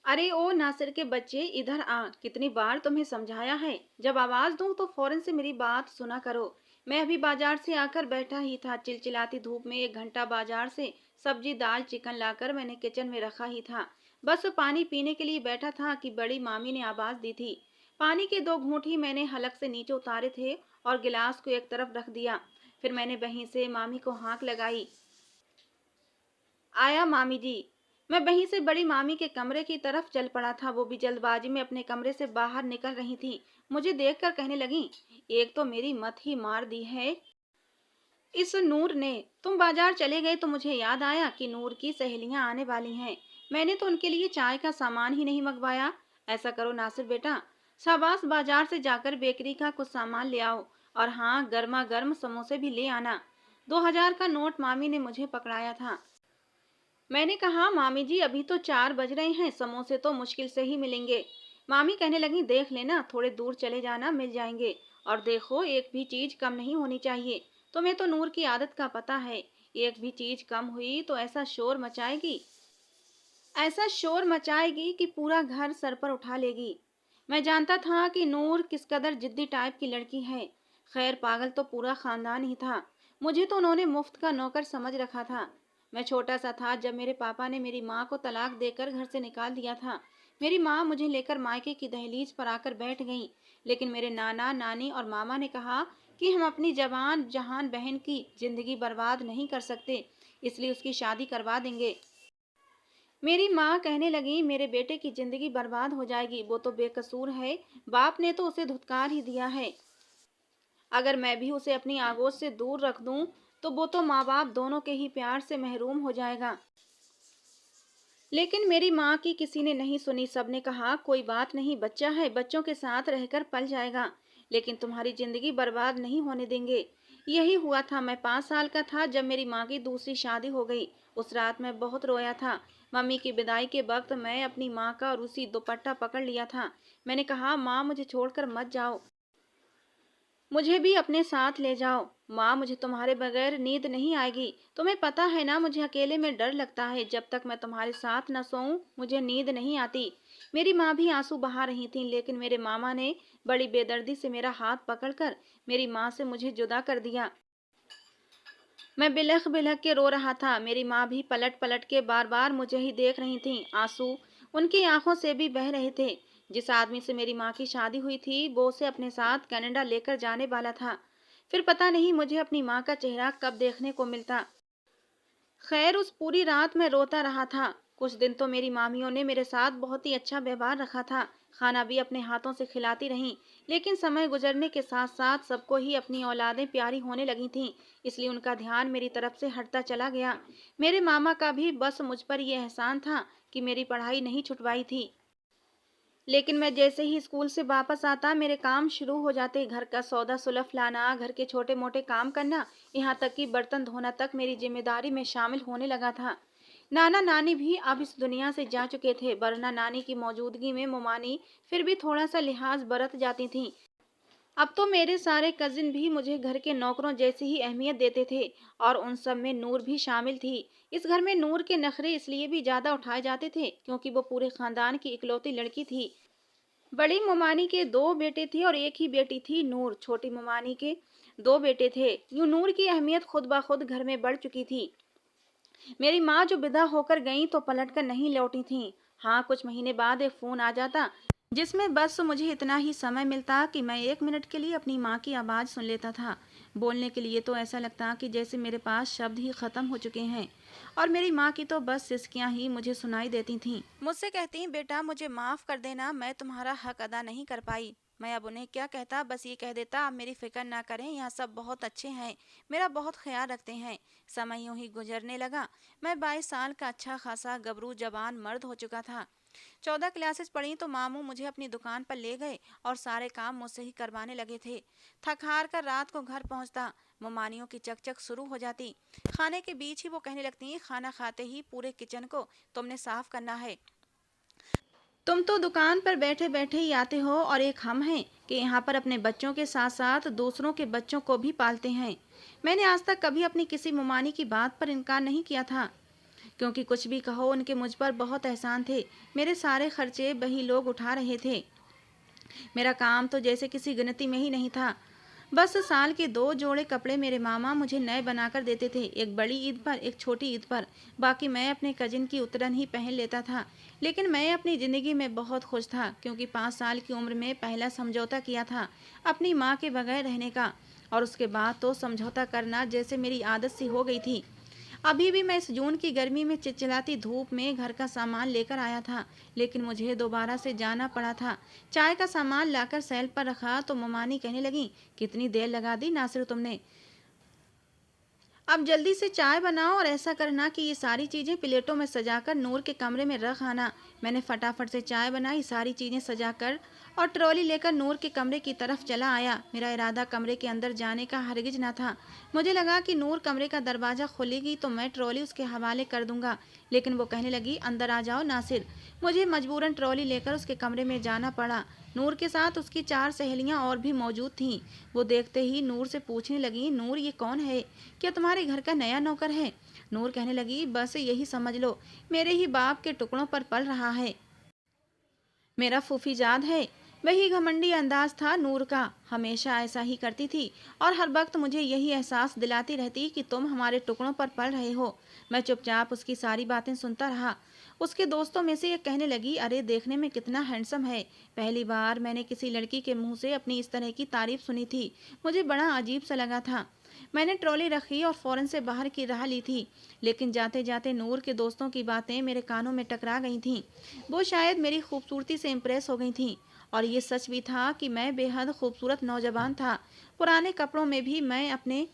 अरे ओ नासिर के बच्चे, इधर आ। कितनी बार तुम्हें समझाया है, जब आवाज दूं तो फौरन से मेरी बात सुना करो। मैं अभी बाजार से आकर बैठा ही था। चिलचिलाती धूप में 1 घंटा बाजार से सब्जी दाल चिकन लाकर मैंने किचन में रखा ही था। बस पानी पीने के लिए बैठा था कि बड़ी मामी ने आवाज दी थी। पानी के 2 घूंट ही मैंने हलक से नीचे उतारे थे और गिलास को एक तरफ रख दिया। फिर मैंने वहीं से मामी को हाँक लगाई, आया मामी जी। मैं वहीं से बड़ी मामी के कमरे की तरफ चल पड़ा था। वो भी जल्दबाजी में अपने कमरे से बाहर निकल रही थी। मुझे देखकर कहने लगी, एक तो मेरी मत ही मार दी है इस नूर ने। तुम बाजार चले गए तो मुझे याद आया कि नूर की सहेलियां आने वाली हैं। मैंने तो उनके लिए चाय का सामान ही नहीं मंगवाया। ऐसा करो नासिर बेटा, शाबाश, बाजार से जाकर बेकरी का कुछ सामान ले आओ। और हाँ, गर्मा गर्म समोसे भी ले आना। 2000 का नोट मामी ने मुझे पकड़ाया था। मैंने कहा, मामी जी अभी तो 4 बज रहे हैं, समोसे तो मुश्किल से ही मिलेंगे। मामी कहने लगी, देख लेना, थोड़े दूर चले जाना, मिल जाएंगे। और देखो, एक भी चीज कम नहीं होनी चाहिए। तुम्हें तो नूर की आदत का पता है, एक भी चीज कम हुई तो ऐसा शोर मचाएगी कि पूरा घर सर पर उठा लेगी। मैं जानता था कि नूर किस कदर जिद्दी टाइप की लड़की है। खैर, पागल तो पूरा खानदान ही था। मुझे तो उन्होंने मुफ्त का नौकर समझ रखा था। मैं छोटा सा था जब मेरे पापा ने मेरी माँ को तलाक देकर घर से निकाल दिया था। मेरी माँ मुझे लेकर मायके की दहलीज पर आकर बैठ गई। लेकिन मेरे नाना नानी और मामा ने कहा कि हम अपनी जवान जहान बहन की जिंदगी बर्बाद नहीं कर सकते, इसलिए उसकी शादी करवा देंगे। मेरी माँ कहने लगी, मेरे बेटे की जिंदगी बर्बाद हो जाएगी, वो तो बेकसूर है, बाप ने तो उसे धुतकार ही दिया है। अगर मैं भी उसे अपनी आगोश से दूर रख दूं तो वो तो माँ बाप दोनों के ही प्यार से महरूम हो जाएगा। लेकिन मेरी माँ की किसी ने नहीं सुनी। सबने कहा, कोई बात नहीं, बच्चा है, बच्चों के साथ रहकर पल जाएगा, लेकिन तुम्हारी जिंदगी बर्बाद नहीं होने देंगे। यही हुआ था। मैं 5 साल का था जब मेरी माँ की दूसरी शादी हो गई। उस रात मैं बहुत रोया था। मम्मी की विदाई के वक्त मैं अपनी माँ का रूसी दुपट्टा पकड़ लिया था। मैंने कहा, माँ मुझे छोड़कर मत जाओ, मुझे भी अपने साथ ले जाओ। माँ, मुझे तुम्हारे बगैर नींद नहीं आएगी। तुम्हें पता है ना, मुझे अकेले में डर लगता है। जब तक मैं तुम्हारे साथ न सोऊं मुझे नींद नहीं आती। मेरी माँ भी आंसू बहा रही थी, लेकिन मेरे मामा ने बड़ी बेदर्दी से मेरा हाथ पकड़कर मेरी माँ से मुझे जुदा कर दिया। मैं बिलख बिलख के रो रहा था। मेरी माँ भी पलट पलट के बार बार मुझे ही देख रही थी। आंसू उनकी आंखों से भी बह रहे थे। जिस आदमी से मेरी माँ की शादी हुई थी वो उसे अपने साथ कनाडा लेकर जाने वाला था। फिर पता नहीं मुझे अपनी माँ का चेहरा कब देखने को मिलता। खैर, उस पूरी रात मैं रोता रहा था। कुछ दिन तो मेरी मामियों ने मेरे साथ बहुत ही अच्छा व्यवहार रखा था। खाना भी अपने हाथों से खिलाती रहीं। लेकिन समय गुजरने के साथ साथ सबको ही अपनी औलादें प्यारी होने लगी थीं, इसलिए उनका ध्यान मेरी तरफ से हटता चला गया। मेरे मामा का भी बस मुझ पर यह एहसान था कि मेरी पढ़ाई नहीं छुटवाई थी। लेकिन मैं जैसे ही स्कूल से वापस आता मेरे काम शुरू हो जाते। घर का सौदा सुलफ लाना, घर के छोटे मोटे काम करना, यहाँ तक कि बर्तन धोना तक मेरी जिम्मेदारी में शामिल होने लगा था। नाना नानी भी अब इस दुनिया से जा चुके थे, वरना नानी की मौजूदगी में मुमानी फिर भी थोड़ा सा लिहाज बरत जाती थी। अब तो मेरे सारे कजिन भी मुझे घर के नौकरों जैसी ही अहमियत देते थे, और उन सब में नूर भी शामिल थी। इस घर में नूर के नखरे इसलिए भी ज्यादा उठाए जाते थे क्योंकि वो पूरे खानदान की इकलौती लड़की थी। बड़ी ममानी के 2 बेटे थे और एक ही बेटी थी नूर। छोटी ममानी के 2 बेटे थे। यूं नूर की अहमियत खुद ब खुद घर में बढ़ चुकी थी। मेरी माँ जो विदा होकर गईं तो पलटकर नहीं लौटी थीं। हाँ, कुछ महीने बाद एक फोन आ जाता जिसमें बस मुझे इतना ही समय मिलता कि मैं 1 मिनट के लिए अपनी माँ की आवाज़ सुन लेता था। बोलने के लिए तो ऐसा लगता कि जैसे मेरे पास शब्द ही खत्म हो चुके हैं, और मेरी माँ की तो बस सिसकियाँ ही मुझे सुनाई देती थीं। मुझसे कहती, बेटा मुझे माफ़ कर देना, मैं तुम्हारा हक अदा नहीं कर पाई। मैं अब उन्हें क्या कहता, बस ये कह देता, आप मेरी फिक्र ना करें, यहाँ सब बहुत अच्छे हैं, मेरा बहुत ख्याल रखते हैं। समय यूं ही गुजरने लगा। मैं 22 साल का अच्छा खासा गबरू जवान मर्द हो चुका था। 14 क्लासेस पढ़ी तो मामू मुझे अपनी दुकान पर ले गए और सारे काम मुझसे ही करवाने लगे थे। थक हार कर रात को घर पहुंचता, मुमानियों की चकचक शुरू हो जाती। खाने के बीच ही वो कहने लगती, खाना खाते ही पूरे किचन को तुमने साफ करना है। तुम तो दुकान पर बैठे बैठे ही आते हो, और एक हम हैं कि यहाँ पर अपने बच्चों के साथ साथ दूसरों के बच्चों को भी पालते हैं। मैंने आज तक कभी अपनी किसी मुमानी की बात पर इनकार नहीं किया था, क्योंकि कुछ भी कहो, उनके मुझ पर बहुत एहसान थे। मेरे सारे खर्चे वही लोग उठा रहे थे। मेरा काम तो जैसे किसी गिनती में ही नहीं था। बस साल के 2 जोड़े कपड़े मेरे मामा मुझे नए बनाकर देते थे, एक बड़ी ईद पर, एक छोटी ईद पर। बाकी मैं अपने कजिन की उतरन ही पहन लेता था। लेकिन मैं अपनी ज़िंदगी में बहुत खुश था, क्योंकि 5 साल की उम्र में पहला समझौता किया था अपनी माँ के बगैर रहने का। और उसके बाद तो समझौता करना जैसे मेरी आदत सी हो गई थी। अभी भी मैं इस जून की गर्मी में चिलचिलाती धूप में घर का सामान लेकर आया था, लेकिन मुझे दोबारा से जाना पड़ा था। चाय का सामान लाकर सेल पर रखा तो ममानी कहने लगी, कितनी देर लगा दी नासिर तुमने। अब जल्दी से चाय बनाओ और ऐसा करना कि ये सारी चीज़ें प्लेटों में सजाकर नूर के कमरे में रख आना। मैंने फटाफट से चाय बनाई, सारी चीज़ें सजाकर और ट्रॉली लेकर नूर के कमरे की तरफ चला आया। मेरा इरादा कमरे के अंदर जाने का हरगिज ना था। मुझे लगा कि नूर कमरे का दरवाज़ा खोलेगी तो मैं ट्रॉली उसके हवाले कर दूंगा, लेकिन वो कहने लगी, अंदर आ जाओ नासिर। मुझे मजबूरन ट्रॉली लेकर उसके कमरे में जाना पड़ा। नूर के साथ उसकी 4 सहेलियां और भी मौजूद थीं। वो देखते ही नूर से पूछने लगी, नूर ये कौन है? क्या तुम्हारे घर का नया नौकर है? नूर कहने लगी, बस यही समझ लो, मेरे ही बाप के टुकड़ों पर पल रहा है। मेरा फूफीजाद है। वही घमंडी अंदाज था नूर का, हमेशा ऐसा ही करती थी और हर वक्त मुझे यही एहसास दिलाती रहती कि तुम हमारे टुकड़ों पर पल रहे हो। मैं चुपचाप उसकी सारी बातें सुनता रहा। उसके दोस्तों में से एक कहने लगी, अरे देखने में कितना हैंडसम है। पहली बार मैंने किसी लड़की के मुंह से अपनी इस तरह की तारीफ सुनी थी। मुझे बड़ा अजीब सा लगा था। मैंने ट्रॉली रखी और फौरन से बाहर की राह ली थी, लेकिन जाते जाते नूर के दोस्तों की बातें मेरे कानों में टकरा गई थीं। वो शायद मेरी खूबसूरती से इम्प्रेस हो गई थीं, और ये सच भी था कि मैं बेहद खूबसूरत नौजवान था। पुराने कपड़ों में भी मैं अपने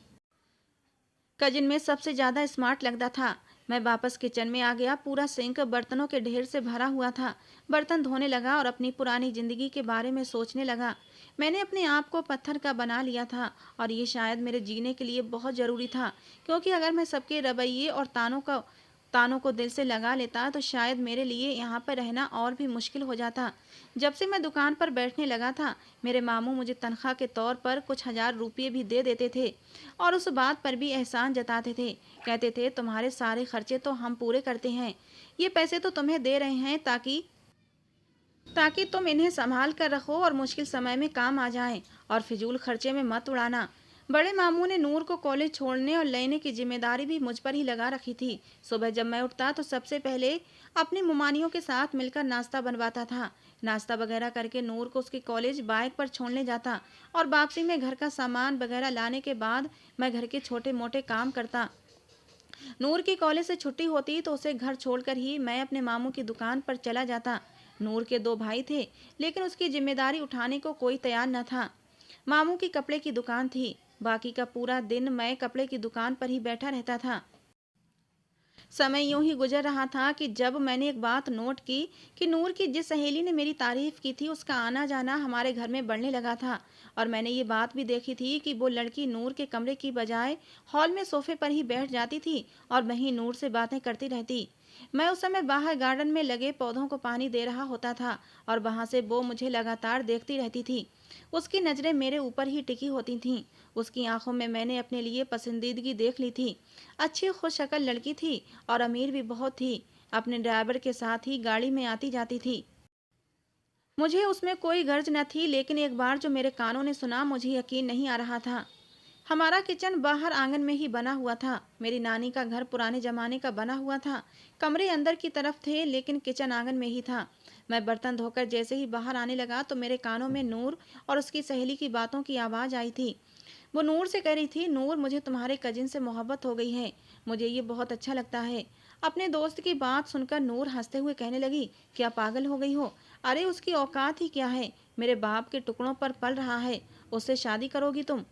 कजिन में सबसे ज़्यादा स्मार्ट लगता था। मैं वापस किचन में आ गया। पूरा सिंक बर्तनों के ढेर से भरा हुआ था। बर्तन धोने लगा और अपनी पुरानी जिंदगी के बारे में सोचने लगा। मैंने अपने आप को पत्थर का बना लिया था, और ये शायद मेरे जीने के लिए बहुत ज़रूरी था, क्योंकि अगर मैं सबके रवैये और तानों को दिल से लगा लेता तो शायद मेरे लिए यहाँ पर रहना और भी मुश्किल हो जाता। जब से मैं दुकान पर बैठने लगा था, मेरे मामू मुझे तनख्वाह के तौर पर कुछ हजार रुपये भी दे देते थे, और उस बात पर भी एहसान जताते थे। कहते थे, तुम्हारे सारे खर्चे तो हम पूरे करते हैं। ये पैसे तो तुम्हें दे रहे हैं ताकि तुम इन्हें संभाल कर रखो और मुश्किल समय में काम आ जाएं, और फिजूल खर्चे में मत उड़ाना। बड़े मामू ने नूर को कॉलेज छोड़ने और लेने की जिम्मेदारी भी मुझ पर ही लगा रखी थी। सुबह जब मैं उठता तो सबसे पहले अपनी मुमानियों के साथ मिलकर नाश्ता बनवाता था। नाश्ता वगैरह करके नूर को उसके कॉलेज बाइक पर छोड़ने जाता, और वापसी में घर का सामान वगैरह लाने के बाद मैं घर के छोटे मोटे काम करता। नूर की कॉलेज से छुट्टी होती तो उसे घर छोड़कर ही मैं अपने मामू की दुकान पर चला जाता। नूर के 2 भाई थे, लेकिन उसकी जिम्मेदारी उठाने को कोई तैयार न था। मामू की कपड़े की दुकान थी। बाकी का पूरा दिन मैं कपड़े की दुकान पर ही बैठा रहता था। समय यूं ही गुजर रहा था कि जब मैंने एक बात नोट की कि नूर की जिस सहेली ने मेरी तारीफ की थी, उसका आना जाना हमारे घर में बढ़ने लगा था। और मैंने ये बात भी देखी थी कि वो लड़की नूर के कमरे की बजाय हॉल में सोफे पर ही बैठ जाती थी और वहीं नूर से बातें करती रहती। मैं उस समय बाहर गार्डन में लगे पौधों को पानी दे रहा होता था, और वहां से वो मुझे लगातार देखती रहती थी। उसकी नजरें मेरे ऊपर ही टिकी होती थीं। उसकी आंखों में मैंने अपने लिए पसंदीदगी देख ली थी। अच्छी खुशशक्ल लड़की थी और अमीर भी बहुत थी। अपने ड्राइवर के साथ ही गाड़ी में आती जाती थी। मुझे उसमें कोई गर्ज न थी, लेकिन एक बार जो मेरे कानों ने सुना, मुझे यकीन नहीं आ रहा था। हमारा किचन बाहर आंगन में ही बना हुआ था। मेरी नानी का घर पुराने जमाने का बना हुआ था। कमरे अंदर की तरफ थे, लेकिन किचन आंगन में ही था। मैं बर्तन धोकर जैसे ही बाहर आने लगा तो मेरे कानों में नूर और उसकी सहेली की बातों की आवाज़ आई थी। वो नूर से कह रही थी, नूर मुझे तुम्हारे कजिन से मोहब्बत हो गई है। मुझे ये बहुत अच्छा लगता है। अपने दोस्त की बात सुनकर नूर हंसते हुए कहने लगी, क्या पागल हो गई हो? अरे उसकी औकात ही क्या है, मेरे बाप के टुकड़ों पर पल रहा है। उससे शादी करोगी तुम?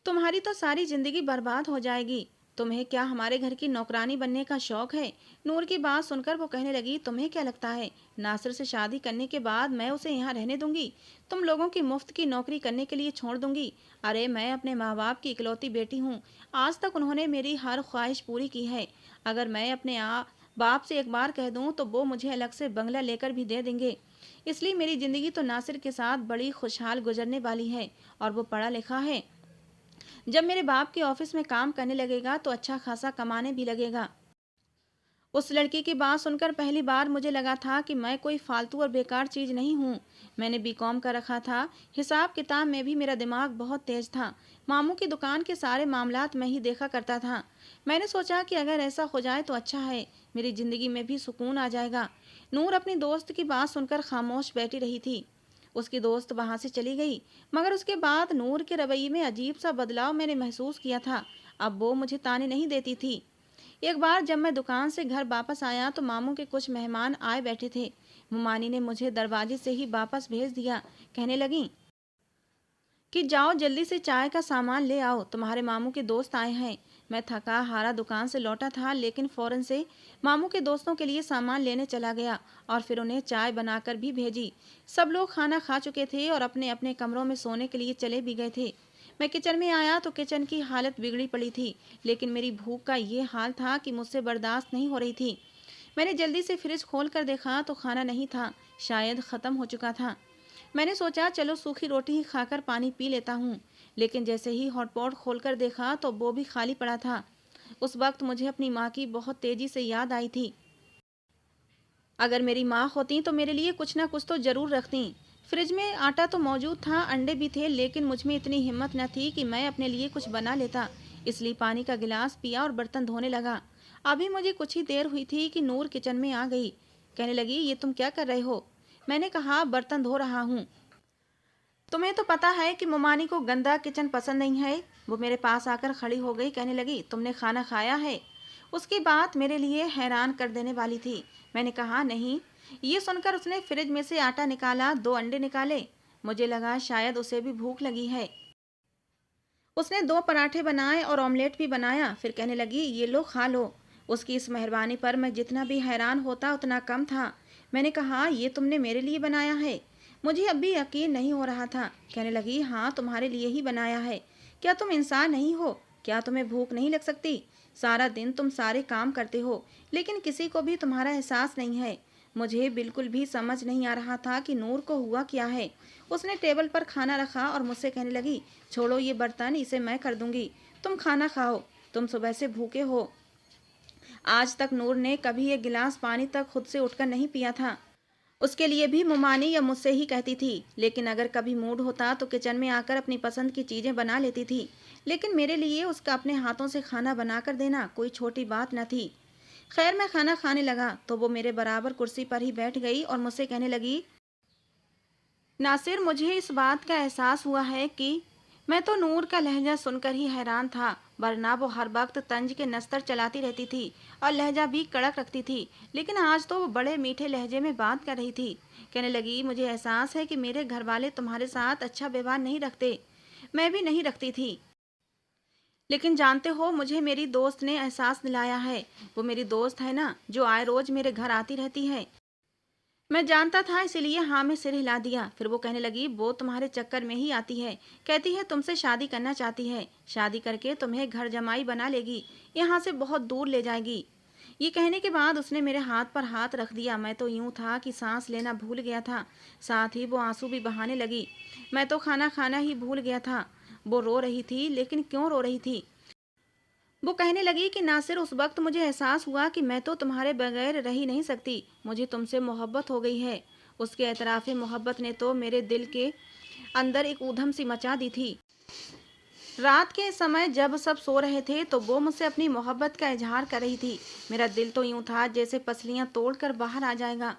तुम्हारी तो सारी जिंदगी बर्बाद हो जाएगी। तुम्हें क्या हमारे घर की नौकरानी बनने का शौक है? नूर की बात सुनकर वो कहने लगी, तुम्हें क्या लगता है, नासिर से शादी करने के बाद मैं उसे यहाँ रहने दूंगी? तुम लोगों की मुफ्त की नौकरी करने के लिए छोड़ दूंगी? अरे मैं अपने माँ बाप की इकलौती बेटी हूँ। आज तक उन्होंने मेरी हर ख्वाहिश पूरी की है। अगर मैं अपने बाप से एक बार कह दूं तो वो मुझे अलग से बंगला लेकर भी दे देंगे। इसलिए मेरी जिंदगी तो नासिर के साथ बड़ी खुशहाल गुजरने वाली है, और वो पढ़ा लिखा है। जब मेरे बाप के ऑफिस में काम करने लगेगा तो अच्छा खासा कमाने भी लगेगा। उस लड़की की बात सुनकर पहली बार मुझे लगा था कि मैं कोई फालतू और बेकार चीज नहीं हूँ। मैंने बीकॉम का रखा था, हिसाब किताब में भी मेरा दिमाग बहुत तेज था। मामू की दुकान के सारे मामलात मैं ही देखा करता था। मैंने सोचा कि अगर ऐसा हो जाए तो अच्छा है, मेरी जिंदगी में भी सुकून आ जाएगा। नूर अपनी दोस्त की बात सुनकर खामोश बैठी रही थी। उसकी दोस्त वहां से चली गई, मगर उसके बाद नूर के रवैये में अजीब सा बदलाव मैंने महसूस किया था। अब वो मुझे ताने नहीं देती थी। एक बार जब मैं दुकान से घर वापस आया तो मामू के कुछ मेहमान आए बैठे थे। मुमानी ने मुझे दरवाजे से ही वापस भेज दिया। कहने लगी कि जाओ जल्दी से चाय का सामान ले आओ, तुम्हारे मामू के दोस्त आए हैं। मैं थका हारा दुकान से लौटा था, लेकिन फौरन से मामू के दोस्तों के लिए सामान लेने चला गया और फिर उन्हें चाय बनाकर भी भेजी। सब लोग खाना खा चुके थे और अपने अपने कमरों में सोने के लिए चले भी गए थे। मैं किचन में आया तो किचन की हालत बिगड़ी पड़ी थी, लेकिन मेरी भूख का ये हाल था कि मुझसे बर्दाश्त नहीं हो रही थी। मैंने जल्दी से फ्रिज खोल कर देखा तो खाना नहीं था, शायद ख़त्म हो चुका था। मैंने सोचा चलो सूखी रोटी ही खाकर पानी पी लेता हूँ, लेकिन जैसे ही हॉटपॉट खोलकर देखा तो वो भी खाली पड़ा था। उस वक्त मुझे अपनी माँ की बहुत तेजी से याद आई थी। अगर मेरी माँ होती तो मेरे लिए कुछ ना कुछ तो जरूर रखती। फ्रिज में आटा तो मौजूद था, अंडे भी थे, लेकिन मुझ में इतनी हिम्मत न थी कि मैं अपने लिए कुछ बना लेता। इसलिए पानी का गिलास पिया और बर्तन धोने लगा। अभी मुझे कुछ ही देर हुई थी कि नूर किचन में आ गई। कहने लगी, ये तुम क्या कर रहे हो? मैंने कहा, बर्तन धो रहा हूँ। तुम्हें तो पता है कि मुमानी को गंदा किचन पसंद नहीं है। वो मेरे पास आकर खड़ी हो गई। कहने लगी, तुमने खाना खाया है? उसकी बात मेरे लिए हैरान कर देने वाली थी। मैंने कहा, नहीं। ये सुनकर उसने फ्रिज में से आटा निकाला, 2 अंडे निकाले। मुझे लगा शायद उसे भी भूख लगी है। उसने 2 पराठे बनाए और ऑमलेट भी बनाया। फिर कहने लगी, ये लो खा लो। उसकी इस मेहरबानी पर मैं जितना भी हैरान होता उतना कम था। मैंने कहा, ये तुमने मेरे लिए बनाया है? मुझे अब भी यकीन नहीं हो रहा था। कहने लगी, हाँ तुम्हारे लिए ही बनाया है। क्या तुम इंसान नहीं हो? क्या तुम्हें भूख नहीं लग सकती? सारा दिन तुम सारे काम करते हो, लेकिन किसी को भी तुम्हारा एहसास नहीं है। मुझे बिल्कुल भी समझ नहीं आ रहा था कि नूर को हुआ क्या है। उसने टेबल पर खाना रखा और मुझसे कहने लगी, छोड़ो ये बर्तन, इसे मैं कर दूंगी, तुम खाना खाओ, तुम सुबह से भूखे हो। आज तक नूर ने कभी एक गिलास पानी तक खुद से उठकर नहीं पिया था। उसके लिए भी मुमानी या मुझसे ही कहती थी, लेकिन अगर कभी मूड होता तो किचन में आकर अपनी पसंद की चीज़ें बना लेती थी। लेकिन मेरे लिए उसका अपने हाथों से खाना बनाकर देना कोई छोटी बात न थी। खैर, मैं खाना खाने लगा तो वो मेरे बराबर कुर्सी पर ही बैठ गई और मुझसे कहने लगी, नासिर, मुझे इस बात का एहसास हुआ है कि मैं तो नूर का लहजा सुनकर ही हैरान था, वरना वो हर वक्त तंज के नस्तर चलाती रहती थी और लहजा भी कड़क रखती थी, लेकिन आज तो वो बड़े मीठे लहजे में बात कर रही थी। कहने लगी, मुझे एहसास है कि मेरे घर वाले तुम्हारे साथ अच्छा व्यवहार नहीं रखते। मैं भी नहीं रखती थी, लेकिन जानते हो, मुझे मेरी दोस्त ने एहसास दिलाया है। वो मेरी दोस्त है ना, जो आए रोज मेरे घर आती रहती है। मैं जानता था, इसीलिए हाँ में सिर हिला दिया। फिर वो कहने लगी, वो तुम्हारे चक्कर में ही आती है। कहती है तुमसे शादी करना चाहती है, शादी करके तुम्हें घर जमाई बना लेगी, यहाँ से बहुत दूर ले जाएगी। ये कहने के बाद उसने मेरे हाथ पर हाथ रख दिया। मैं तो यूं था कि सांस लेना भूल गया था, साथ ही वो आंसू भी बहाने लगी। मैं तो खाना खाना ही भूल गया था। वो रो रही थी, लेकिन क्यों रो रही थी? वो कहने लगी कि नासिर, उस वक्त मुझे एहसास हुआ कि मैं तो तुम्हारे बगैर रह ही नहीं सकती, मुझे तुमसे मोहब्बत हो गई है। उसके एतराफ़े मोहब्बत ने तो मेरे दिल के अंदर एक ऊधम सी मचा दी थी। रात के समय जब सब सो रहे थे तो वो मुझसे अपनी मोहब्बत का इजहार कर रही थी। मेरा दिल तो यूं था जैसे पसलियां तोड़कर बाहर आ जाएगा।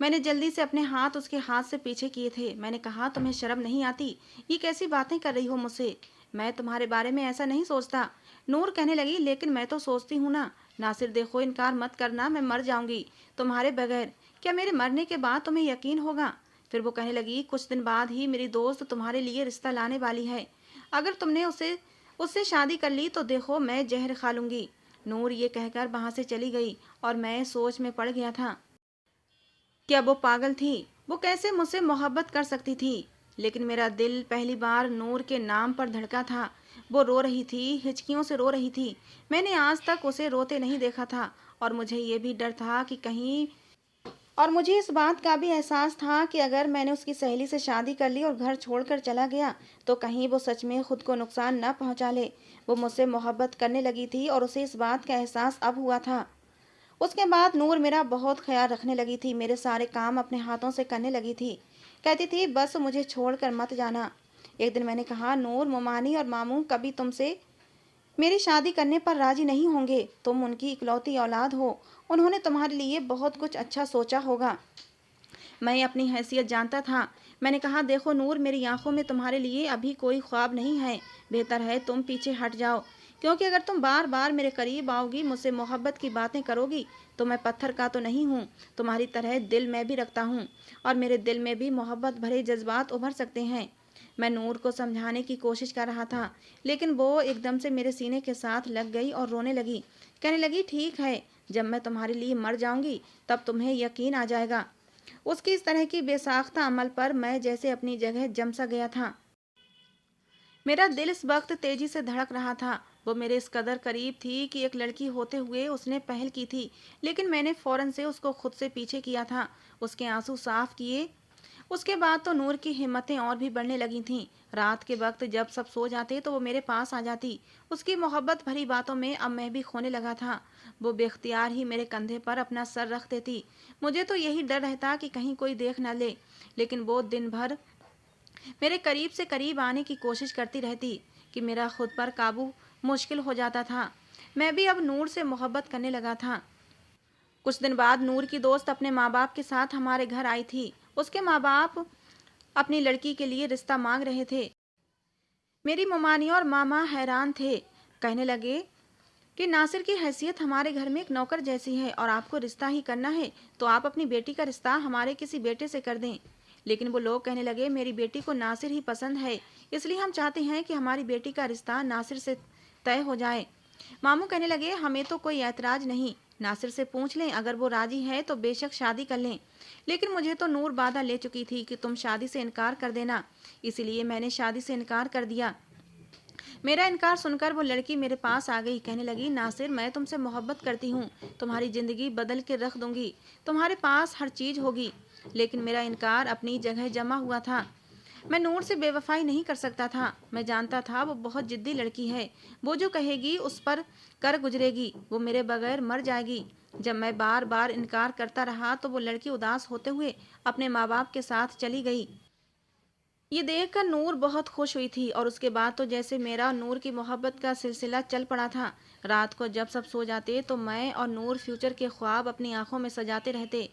मैंने जल्दी से अपने हाथ उसके हाथ से पीछे किए थे। मैंने कहा, तुम्हें शर्म नहीं आती? ये कैसी बातें कर रही हो मुझसे? मैं तुम्हारे बारे में ऐसा नहीं सोचता। नूर कहने लगी, लेकिन मैं तो सोचती हूँ ना। नासिर देखो, इनकार मत करना, मैं मर जाऊंगी तुम्हारे बगैर। क्या मेरे मरने के बाद तुम्हें यकीन होगा? फिर वो कहने लगी, कुछ दिन बाद ही मेरी दोस्त तुम्हारे लिए रिश्ता लाने वाली है। अगर तुमने उसे उससे शादी कर ली तो देखो, मैं जहर खा लूंगी। नूर ये कहकर वहां से चली गई और मैं सोच में पड़ गया था। क्या वो पागल थी? वो कैसे मुझसे मोहब्बत कर सकती थी? लेकिन मेरा दिल पहली बार नूर के नाम पर धड़का था। वो रो रही थी, हिचकियों से रो रही थी। मैंने आज तक उसे रोते नहीं देखा था और मुझे ये भी डर था कि कहीं और मुझे इस बात का भी एहसास था कि अगर मैंने उसकी सहेली से शादी कर ली और घर छोड़कर चला गया तो कहीं वो सच में खुद को नुकसान न पहुंचा ले। वो मुझसे मोहब्बत करने लगी थी और उसे इस बात का एहसास अब हुआ था। उसके बाद नूर मेरा बहुत ख्याल रखने लगी थी, मेरे सारे काम अपने हाथों से करने लगी थी। कहती थी बस मुझे छोड़कर मत जाना। एक दिन मैंने कहा नूर, मोमानी और मामू कभी तुमसे मेरी शादी करने पर राजी नहीं होंगे। तुम उनकी इकलौती औलाद हो, उन्होंने तुम्हारे लिए बहुत कुछ अच्छा सोचा होगा। मैं अपनी हैसियत जानता था। मैंने कहा देखो नूर, मेरी आंखों में तुम्हारे लिए अभी कोई ख्वाब नहीं है। बेहतर है तुम पीछे हट जाओ, क्योंकि अगर तुम बार बार मेरे करीब आओगी, मुझसे मोहब्बत की बातें करोगी, तो मैं पत्थर का तो नहीं हूँ, तुम्हारी तरह दिल मैं भी रखता हूँ, और मेरे दिल में भी मोहब्बत भरे जज्बात उभर सकते हैं। मैं नूर को समझाने की कोशिश कर रहा था, लेकिन वो एकदम से मेरे सीने के साथ लग गई और रोने लगी। कहने लगी ठीक है, जब मैं तुम्हारे लिए मर जाऊंगी तब तुम्हें यकीन आ जाएगा। उसकी इस तरह की बेसाख्ता अमल पर मैं जैसे अपनी जगह जम सा गया था। मेरा दिल इस वक्त तेजी से धड़क रहा था। वो मेरे इस कदर करीब थी कि एक लड़की होते हुए उसने पहल की थी, लेकिन मैंने फौरन से उसको खुद से पीछे किया था, उसके आंसू साफ किए। उसके बाद तो नूर की हिम्मतें और भी बढ़ने लगी थीं। रात के वक्त जब सब सो जाते तो वो मेरे पास आ जाती। उसकी मोहब्बत भरी बातों में अब मैं भी खोने लगा था। वो बेख्तियार ही मेरे कंधे पर अपना सर रख देती। मुझे तो यही डर रहता कि कहीं कोई देख न ले, लेकिन वो दिन भर मेरे करीब से करीब आने की कोशिश करती रहती कि मेरा खुद पर काबू मुश्किल हो जाता था। मैं भी अब नूर से मोहब्बत करने लगा था। कुछ दिन बाद नूर की दोस्त अपने माँ बाप के साथ हमारे घर आई थी। उसके माँ बाप अपनी लड़की के लिए रिश्ता मांग रहे थे। मेरी ममानी और मामा हैरान थे। कहने लगे कि नासिर की हैसियत हमारे घर में एक नौकर जैसी है, और आपको रिश्ता ही करना है तो आप अपनी बेटी का रिश्ता हमारे किसी बेटे से कर दें। लेकिन वो लोग कहने लगे मेरी बेटी को नासिर ही पसंद है, इसलिए हम चाहते हैं कि हमारी बेटी का रिश्ता नासिर से तय हो जाए। मामू कहने लगे हमें तो कोई ऐतराज नहीं, नासिर से पूछ लें, अगर वो राजी है तो बेशक शादी कर लें। लेकिन मुझे तो नूर बाधा ले चुकी थी कि तुम शादी से इनकार कर देना, इसीलिए मैंने शादी से इनकार कर दिया। मेरा इनकार सुनकर वो लड़की मेरे पास आ गई। कहने लगी नासिर, मैं तुमसे मोहब्बत करती हूँ, तुम्हारी ज़िंदगी बदल के रख दूंगी, तुम्हारे पास हर चीज़ होगी। लेकिन मेरा इनकार अपनी जगह जमा हुआ था। मैं नूर से बेवफाई नहीं कर सकता था। मैं जानता था वो बहुत जिद्दी लड़की है, वो जो कहेगी उस पर कर गुजरेगी, वो मेरे बगैर मर जाएगी। जब मैं बार बार इनकार करता रहा तो वो लड़की उदास होते हुए अपने माँ बाप के साथ चली गई। ये देखकर नूर बहुत खुश हुई थी, और उसके बाद तो जैसे मेरा नूर की मोहब्बत का सिलसिला चल पड़ा था। रात को जब सब सो जाते तो मैं और नूर फ्यूचर के ख्वाब अपनी आंखों में सजाते रहते।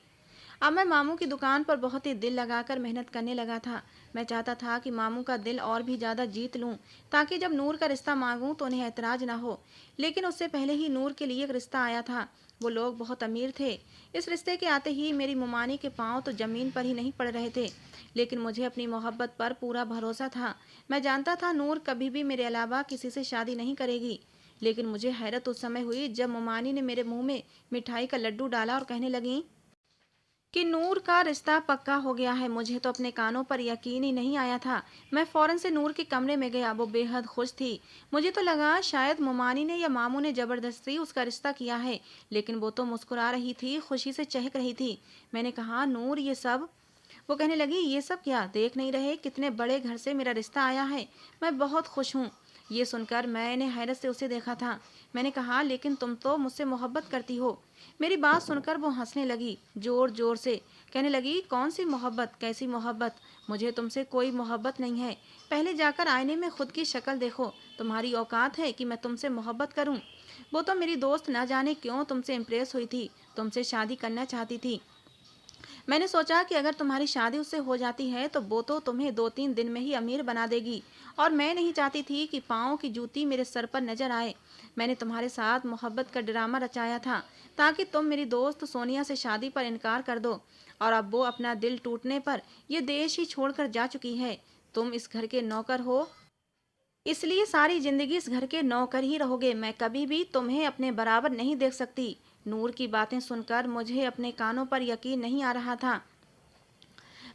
अब मैं मामू की दुकान पर बहुत ही दिल लगाकर मेहनत करने लगा था। मैं चाहता था कि मामू का दिल और भी ज़्यादा जीत लूं, ताकि जब नूर का रिश्ता मांगूं तो उन्हें ऐतराज ना हो। लेकिन उससे पहले ही नूर के लिए एक रिश्ता आया था। वो लोग बहुत अमीर थे। इस रिश्ते के आते ही मेरी मुमानी के पांव तो ज़मीन पर ही नहीं पड़ रहे थे। लेकिन मुझे अपनी मोहब्बत पर पूरा भरोसा था। मैं जानता था नूर कभी भी मेरे अलावा किसी से शादी नहीं करेगी। लेकिन मुझे हैरत उस समय हुई जब मुमानी ने मेरे मुंह में मिठाई का लड्डू डाला और कहने लगी कि नूर का रिश्ता पक्का हो गया है। मुझे तो अपने कानों पर यकीन ही नहीं आया था। मैं फौरन से नूर के कमरे में गया। वो बेहद खुश थी। मुझे तो लगा शायद मुमानी ने या मामू ने जबरदस्ती उसका रिश्ता किया है, लेकिन वो तो मुस्कुरा रही थी, खुशी से चहक रही थी। मैंने कहा नूर ये सब? वो कहने लगी ये सब क्या, देख नहीं रहे कितने बड़े घर से मेरा रिश्ता आया है, मैं बहुत खुश हूँ। ये सुनकर मैंने हैरत से उसे देखा था। मैंने कहा लेकिन तुम तो मुझसे मोहब्बत करती हो। मेरी बात सुनकर वो हंसने लगी जोर जोर से। कहने लगी कौन सी मोहब्बत, कैसी मोहब्बत, मुझे तुमसे कोई मोहब्बत नहीं है। पहले जाकर आईने में खुद की शक्ल देखो, तुम्हारी औकात है कि मैं तुमसे मोहब्बत करूं? वो तो मेरी दोस्त ना जाने क्यों तुमसे इम्प्रेस हुई थी, तुमसे शादी करना चाहती थी। मैंने सोचा कि अगर तुम्हारी शादी उससे हो जाती है तो वो तो तुम्हें 2-3 दिन में ही अमीर बना देगी, और मैं नहीं चाहती थी कि पाँव की जूती मेरे सर पर नजर आए। मैंने तुम्हारे साथ मोहब्बत का ड्रामा रचाया था ताकि तुम मेरी दोस्त सोनिया से शादी पर इनकार कर दो, और अब वो अपना दिल टूटने पर ये देश ही छोड़कर जा चुकी है। तुम इस घर के नौकर हो, इसलिए सारी जिंदगी इस घर के नौकर ही रहोगे। मैं कभी भी तुम्हें अपने बराबर नहीं देख सकती। नूर की बातें सुनकर मुझे अपने कानों पर यकीन नहीं आ रहा था।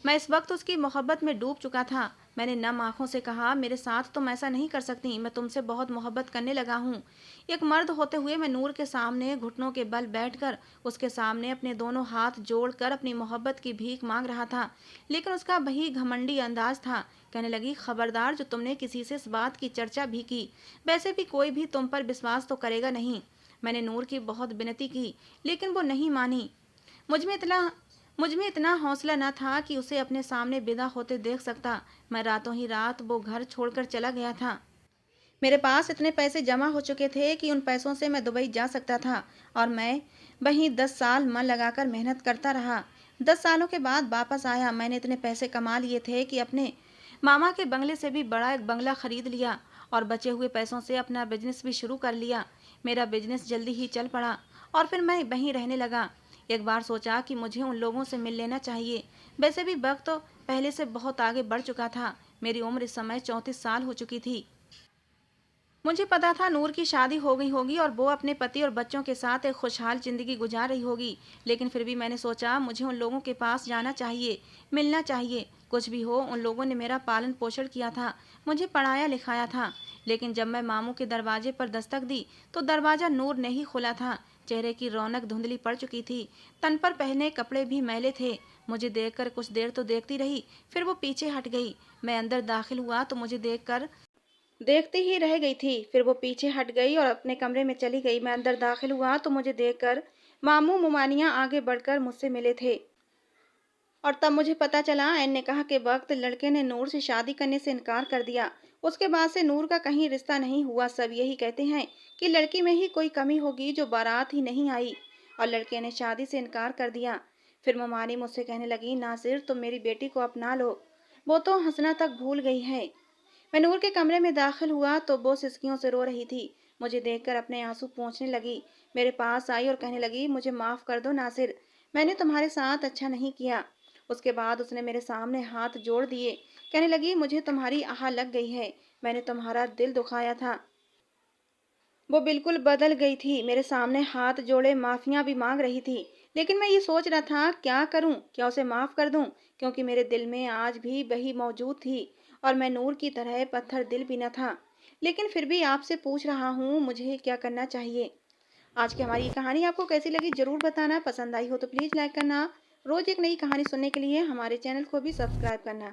मैं इस वक्त उसकी मोहब्बत में डूब चुका था। मैंने नम आंखों से कहा मेरे साथ तुम ऐसा नहीं कर सकती, मैं तुमसे बहुत मोहब्बत करने लगा हूँ। एक मर्द होते हुए मैं नूर के सामने घुटनों के बल बैठकर उसके सामने अपने दोनों हाथ जोड़कर अपनी मोहब्बत की भीख मांग रहा था। लेकिन उसका वही घमंडी अंदाज था। कहने लगी खबरदार, जो तुमने किसी से इस बात की चर्चा भी की, वैसे भी कोई भी तुम पर विश्वास तो करेगा नहीं। मैंने नूर की बहुत विनती की, लेकिन वो नहीं मानी। मुझ में इतना मुझ में इतना हौसला न था कि उसे अपने सामने विदा होते देख सकता। मैं रातों ही रात वो घर छोड़कर चला गया था। मेरे पास इतने पैसे जमा हो चुके थे कि उन पैसों से मैं दुबई जा सकता था, और मैं वहीं 10 साल मन लगाकर मेहनत करता रहा। 10 सालों के बाद वापस आया। मैंने इतने पैसे कमा लिए थे कि अपने मामा के बंगले से भी बड़ा एक बंगला खरीद लिया, और बचे हुए पैसों से अपना बिजनेस भी शुरू कर लिया। मेरा बिजनेस जल्दी ही चल पड़ा, और फिर मैं वहीं रहने लगा। एक बार सोचा कि मुझे उन लोगों से मिल लेना चाहिए। वैसे भी वक्त तो पहले से बहुत आगे बढ़ चुका था। मेरी उम्र इस समय 34 साल हो चुकी थी। मुझे पता था नूर की शादी हो गई होगी और वो अपने पति और बच्चों के साथ एक खुशहाल जिंदगी गुजार रही होगी। लेकिन फिर भी मैंने सोचा मुझे उन लोगों के पास जाना चाहिए, मिलना चाहिए। कुछ भी हो, उन लोगों ने मेरा पालन पोषण किया था, मुझे पढ़ाया लिखाया था। लेकिन जब मैं मामू के दरवाजे पर दस्तक दी तो दरवाजा नूर ने ही खोला था। चेहरे की रौनक धुंधली पड़ चुकी थी, तन पर पहने कपड़े भी मैले थे। मुझे देखकर कुछ देर तो देखती रही, फिर वो पीछे हट गई। मैं अंदर दाखिल हुआ तो मुझे देखकर देखती ही रह गई थी। फिर वो पीछे हट गई और अपने कमरे में चली गई। मैं अंदर दाखिल हुआ तो मुझे देखकर मामू मुमानियां आगे बढ़कर मुझसे मिले थे, और तब मुझे पता चला ऐन निकाह के वक्त लड़के ने नूर से शादी करने से इनकार कर दिया। उसके बाद से नूर का कहीं रिश्ता नहीं हुआ। सब यही कहते हैं कि लड़की में ही कोई कमी होगी जो बारात ही नहीं आई, और लड़के ने शादी से इनकार कर दिया। फिर मुमानी मुझसे कहने लगी, नासिर तुम मेरी बेटी को अपना लो, वो तो हंसना तक भूल गई है। मैं नूर के कमरे में दाखिल हुआ तो वो सिसकियों से रो रही थी। मुझे देखकर अपने आंसू पोंछने लगी। मेरे पास आई और कहने लगी, मुझे माफ कर दो नासिर, मैंने तुम्हारे साथ अच्छा नहीं किया। उसके बाद उसने मेरे सामने हाथ जोड़ दिए। कहने लगी, मुझे तुम्हारी आह लग गई है, मैंने तुम्हारा दिल दुखाया था। वो बिल्कुल बदल गई थी, मेरे सामने हाथ जोड़े माफियां भी मांग रही थी। लेकिन मैं ये सोच रहा था क्या करूं, क्या उसे माफ कर दूं, क्योंकि मेरे दिल में आज भी वही मौजूद थी, और मैं नूर की तरह पत्थर दिल भी न था। लेकिन फिर भी आपसे पूछ रहा हूँ, मुझे क्या करना चाहिए। आज की हमारी ये कहानी आपको कैसी लगी जरूर बताना। पसंद आई हो तो प्लीज़ लाइक करना। रोज एक नई कहानी सुनने के लिए हमारे चैनल को भी सब्सक्राइब करना।